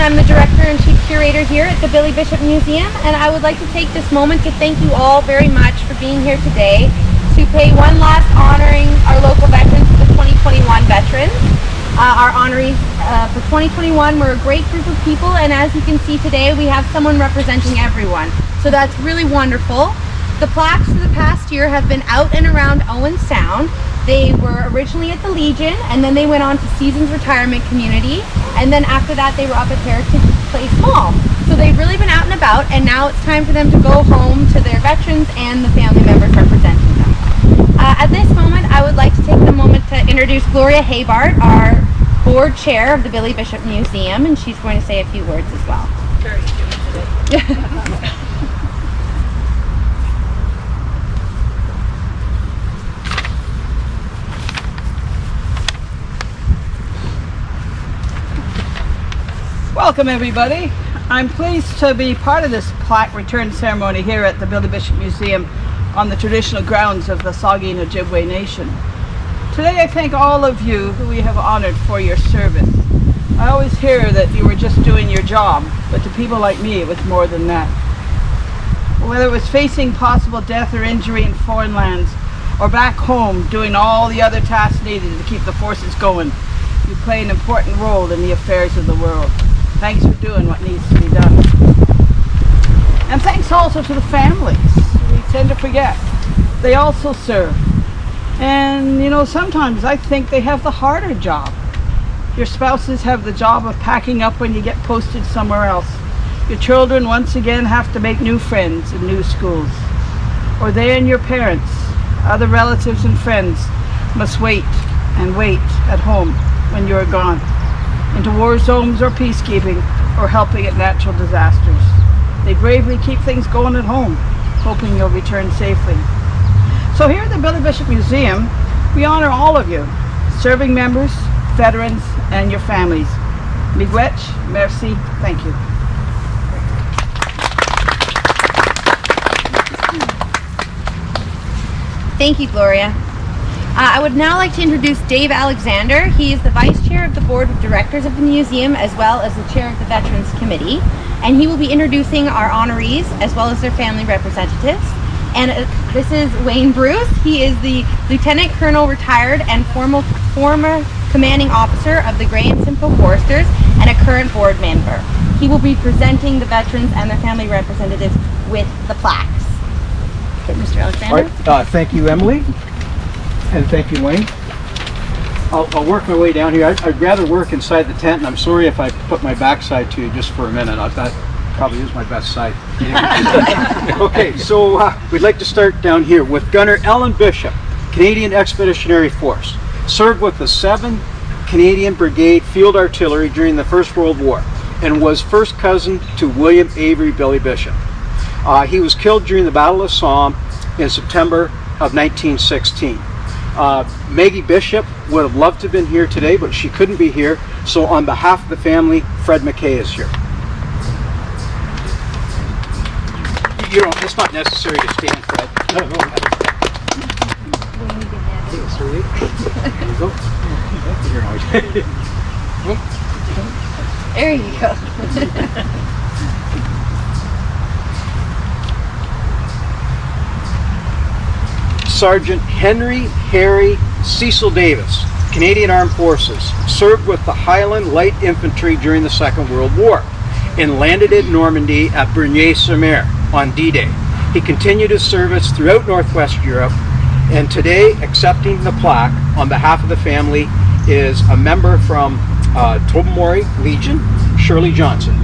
I'm the Director and Chief Curator here at the Billy Bishop Museum, and I would like to take this moment to thank you all very much for being here today to pay one last honoring our local veterans for the 2021 veterans. Our honorees for 2021 were a great group of people, and as you can see today, we have someone representing everyone. So that's really wonderful. The plaques for the past year have been out and around Owen Sound. They were originally at the Legion, and then they went on to Seasons Retirement Community, and then after that they were up at Heritage Place Mall. So they've really been out and about, and now it's time for them to go home to their veterans and the family members representing them. At this moment, I would like to take the moment to introduce Gloria Haybart, our board chair of the Billy Bishop Museum, and she's going to say a few words as well. Very good today. Welcome everybody. I'm pleased to be part of this plaque return ceremony here at the Billy Bishop Museum on the traditional grounds of the Saugeen Ojibwe Nation. Today I thank all of you who we have honored for your service. I always hear that you were just doing your job, but to people like me it was more than that. Whether it was facing possible death or injury in foreign lands, or back home doing all the other tasks needed to keep the forces going, you play an important role in the affairs of the world. Thanks for doing what needs to be done. And thanks also to the families. We tend to forget. They also serve. And you know, sometimes I think they have the harder job. Your spouses have the job of packing up when you get posted somewhere else. Your children once again have to make new friends in new schools. Or they and your parents, other relatives and friends must wait and wait at home when you are gone, into war zones or peacekeeping or helping at natural disasters. They bravely keep things going at home, hoping you'll return safely. So here at the Billy Bishop Museum, we honor all of you, serving members, veterans, and your families. Miigwech, merci, thank you. Thank you, Gloria. I would now like to introduce Dave Alexander. He is the Vice Chair of the Board of Directors of the Museum, as well as the Chair of the Veterans Committee. And he will be introducing our honorees, as well as their family representatives. And this is Wayne Bruce. He is the Lieutenant Colonel retired and former commanding officer of the Grey and Simcoe Foresters and a current board member. He will be presenting the veterans and their family representatives with the plaques. Okay, Mr. Alexander. All right, thank you, Emily. And thank you, Wayne. I'll work my way down here. I'd rather work inside the tent, and I'm sorry if I put my backside to you just for a minute. That probably is my best side. Okay, so we'd like to start down here with Gunner Ellen Bishop, Canadian Expeditionary Force. Served with the 7th Canadian Brigade Field Artillery during the First World War and was first cousin to William Avery Billy Bishop. He was killed during the Battle of Somme in September of 1916. Maggie Bishop would have loved to have been here today, but she couldn't be here. So on behalf of the family, Fred McKay is here. You know, it's not necessary to stand, Fred. No. There you go. Sergeant Henry Harry Cecil Davis, Canadian Armed Forces, served with the Highland Light Infantry during the Second World War and landed in Normandy at Bernier-sur-Mer on D-Day. He continued his service throughout Northwest Europe, and today, accepting the plaque on behalf of the family, is a member from Tobermory Legion, Shirley Johnson.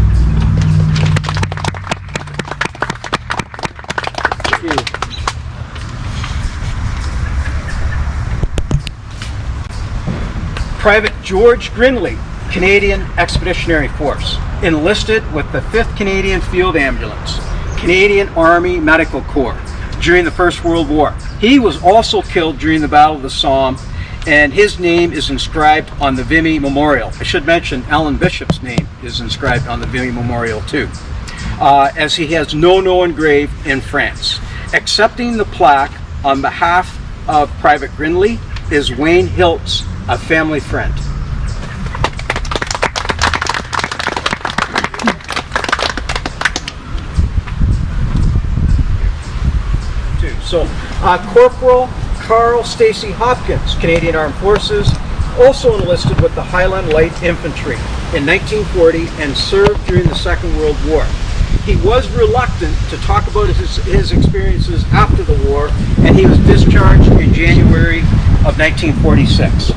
Thank you. Private George Grindley, Canadian Expeditionary Force, enlisted with the 5th Canadian Field Ambulance, Canadian Army Medical Corps during the First World War. He was also killed during the Battle of the Somme, and his name is inscribed on the Vimy Memorial. I should mention Ellen Bishop's name is inscribed on the Vimy Memorial too, as he has no known grave in France. Accepting the plaque on behalf of Private Grindley is Wayne Hiltz, a family friend. So Corporal Carl Stacy Hopkins, Canadian Armed Forces, also enlisted with the Highland Light Infantry in 1940 and served during the Second World War. He was reluctant to talk about his experiences after the war, and he was discharged in January of 1946.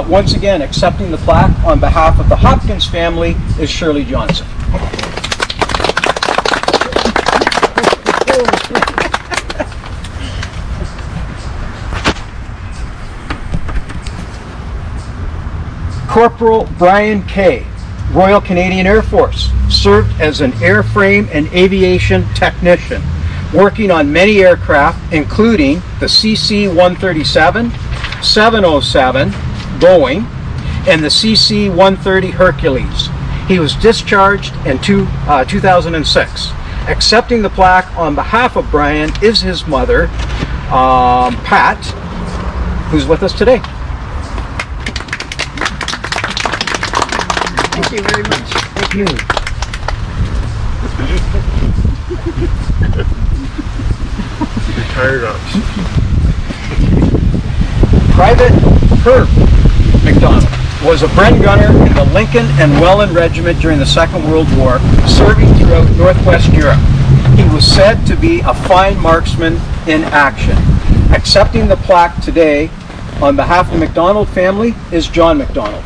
Once again, accepting the plaque on behalf of the Hopkins family is Shirley Johnson. Corporal Brian Kay, Royal Canadian Air Force, served as an airframe and aviation technician, working on many aircraft, including the CC-137, 707, Boeing, and the CC-130 Hercules. He was discharged in 2006. Accepting the plaque on behalf of Brian is his mother, Pat, who's with us today. Thank you very much. Thank you. Retired ops. Private Herb McDonald was a Bren gunner in the Lincoln and Welland Regiment during the Second World War, serving throughout Northwest Europe. He was said to be a fine marksman in action. Accepting the plaque today on behalf of the McDonald family is John McDonald.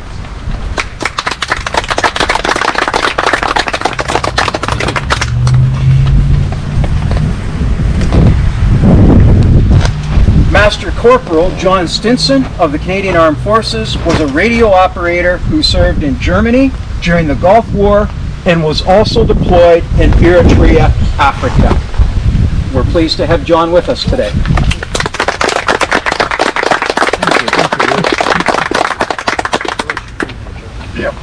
Master Corporal John Stinson of the Canadian Armed Forces was a radio operator who served in Germany during the Gulf War and was also deployed in Eritrea, Africa. We're pleased to have John with us today. Yep.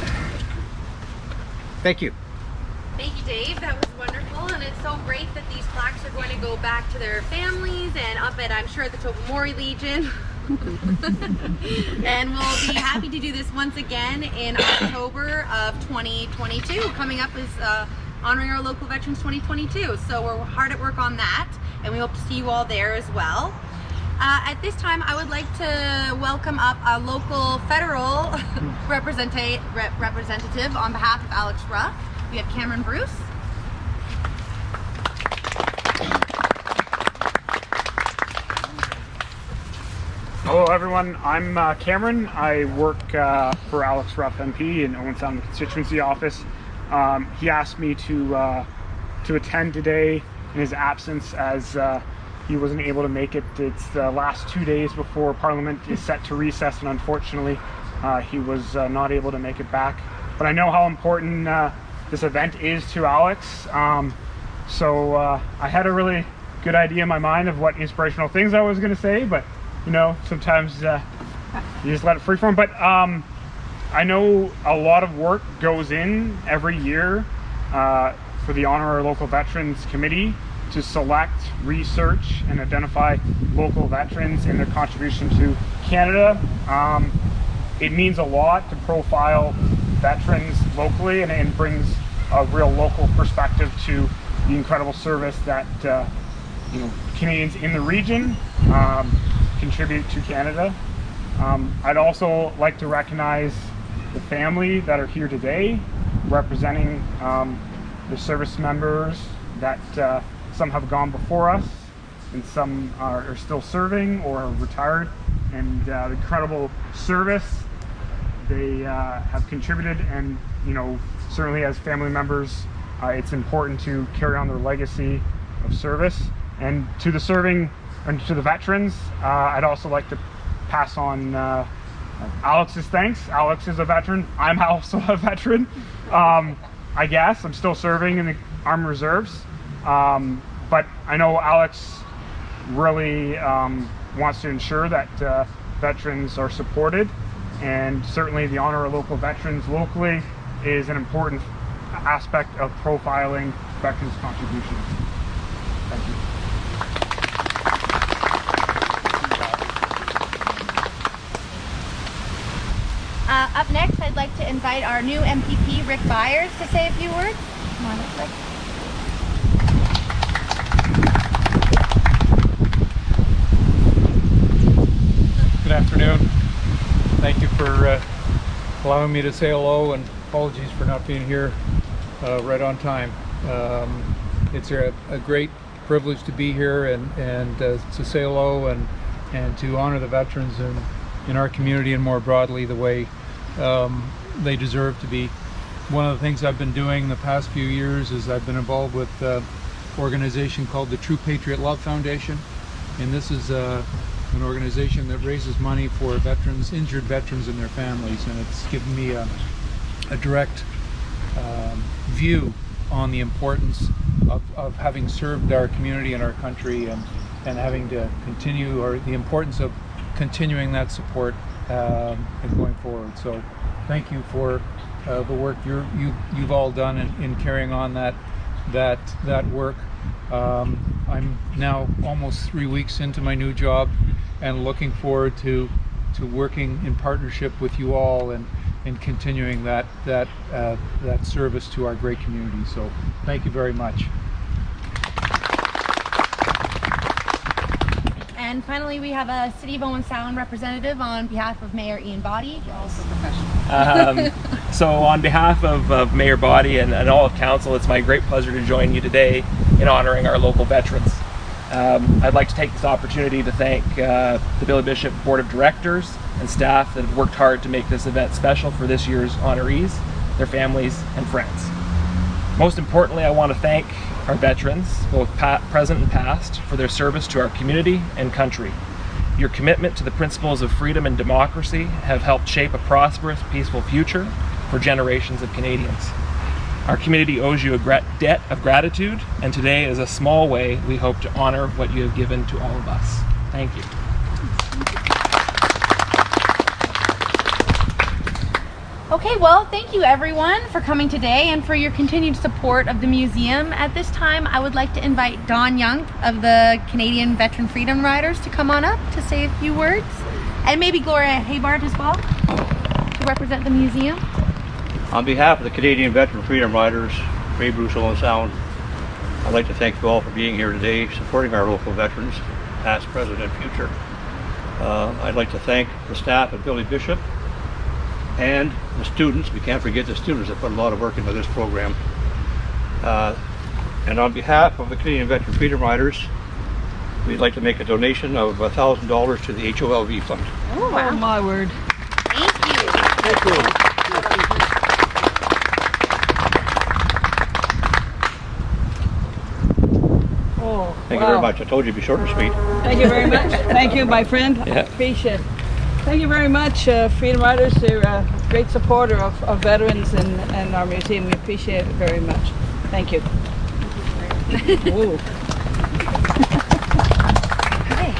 Thank you. Thank you, Dave. That was wonderful, and it's so great that these plaques are going to go back to their families and up at, I'm sure, the Tobermory Legion. And we'll be happy to do this once again in October of 2022. Coming up is honoring our local veterans 2022. So we're hard at work on that, and we hope to see you all there as well. At this time, I would like to welcome up a local federal representative on behalf of Alex Ruff. We have Cameron Bruce. Hello everyone, I'm Cameron. I work for Alex Ruff MP in Owen Sound constituency office. He asked me to attend today in his absence as he wasn't able to make it. It's the last 2 days before Parliament is set to recess, and unfortunately he was not able to make it back. But I know how important this event is to Alex, so I had a really good idea in my mind of what inspirational things I was going to say, but you know, sometimes you just let it freeform. But I know a lot of work goes in every year for the Honor Our Local Veterans Committee to select, research, and identify local veterans and their contribution to Canada. It means a lot to profile veterans locally, and it brings a real local perspective to the incredible service that you know, Canadians in the region contribute to Canada. I'd also like to recognize the family that are here today, representing the service members that some have gone before us and some are still serving or are retired, and the incredible service they have contributed. And you know, certainly as family members, it's important to carry on their legacy of service. And to the serving and to the veterans, I'd also like to pass on Alex's thanks. Alex is a veteran. I'm also a veteran. I guess I'm still serving in the Armed Reserves, but I know Alex really wants to ensure that veterans are supported, and certainly the Honor of Local Veterans locally is an important aspect of profiling veterans' contributions. Thank you. Up next, I'd like to invite our new MPP, Rick Byers, to say a few words. Come on up, Rick. afternoon. Thank you for allowing me to say hello, and apologies for not being here right on time. It's a great privilege to be here and to say hello and to honor the veterans in our community and more broadly the way they deserve to be. One of the things I've been doing the past few years is I've been involved with an organization called the True Patriot Love Foundation, and this is an organization that raises money for veterans, injured veterans and their families, and it's given me a direct view on the importance of having served our community and our country and having to continue, or the importance of continuing that support and going forward. So thank you for the work you've all done in carrying on that work. I'm now almost 3 weeks into my new job and looking forward to working in partnership with you all and continuing that service to our great community. So thank you very much. And finally, we have a City of Owen Sound representative on behalf of Mayor Ian Boddy, also professional. So on behalf of Mayor Boddy and all of Council, it's my great pleasure to join you today in honoring our local veterans. I'd like to take this opportunity to thank the Billy Bishop Board of Directors and staff that have worked hard to make this event special for this year's honorees, their families, and friends. Most importantly, I want to thank our veterans, both present and past, for their service to our community and country. Your commitment to the principles of freedom and democracy have helped shape a prosperous, peaceful future for generations of Canadians. Our community owes you a debt of gratitude, and today, as a small way, we hope to honor what you have given to all of us. Thank you. Okay, well, thank you everyone for coming today and for your continued support of the museum. At this time, I would like to invite Don Young of the Canadian Veteran Freedom Riders to come on up to say a few words, and maybe Gloria Haybart as well to represent the museum. On behalf of the Canadian Veteran Freedom Riders, Ray Bruce, Owen Sound, I'd like to thank you all for being here today, supporting our local veterans, past, present, and future. I'd like to thank the staff at Billy Bishop and the students. We can't forget the students that put a lot of work into this program. And on behalf of the Canadian Veteran Freedom Riders, we'd like to make a donation of $1,000 to the HOLV fund. Oh, wow. My word. Thank you. Thank you. Oh, Thank you very much. I told you to be short and sweet. Thank you very much. Thank you, my friend. Yeah. Appreciate it. Thank you very much, Freedom Riders. They're a great supporter of veterans and our museum. We appreciate it very much. Thank you. Ooh. Okay.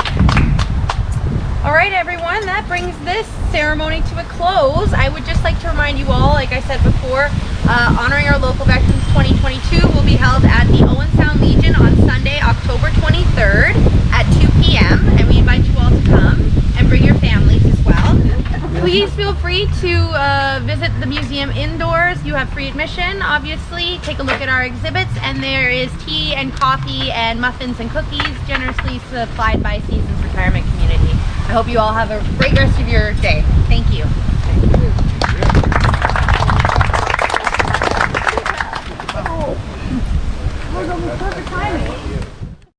All right, everyone, that brings this ceremony to a close. I would just like to remind you all, like I said before, honoring our local veterans 2022 will be held at the Owen Sound Legion on Sunday, October 23rd at 2 p.m. and we invite you all to come and bring your families as well. Please feel free to visit the museum indoors. You have free admission, obviously. Take a look at our exhibits, and there is tea and coffee and muffins and cookies generously supplied by Seasons Retirement Community. I hope you all have a great rest of your day. Thank you.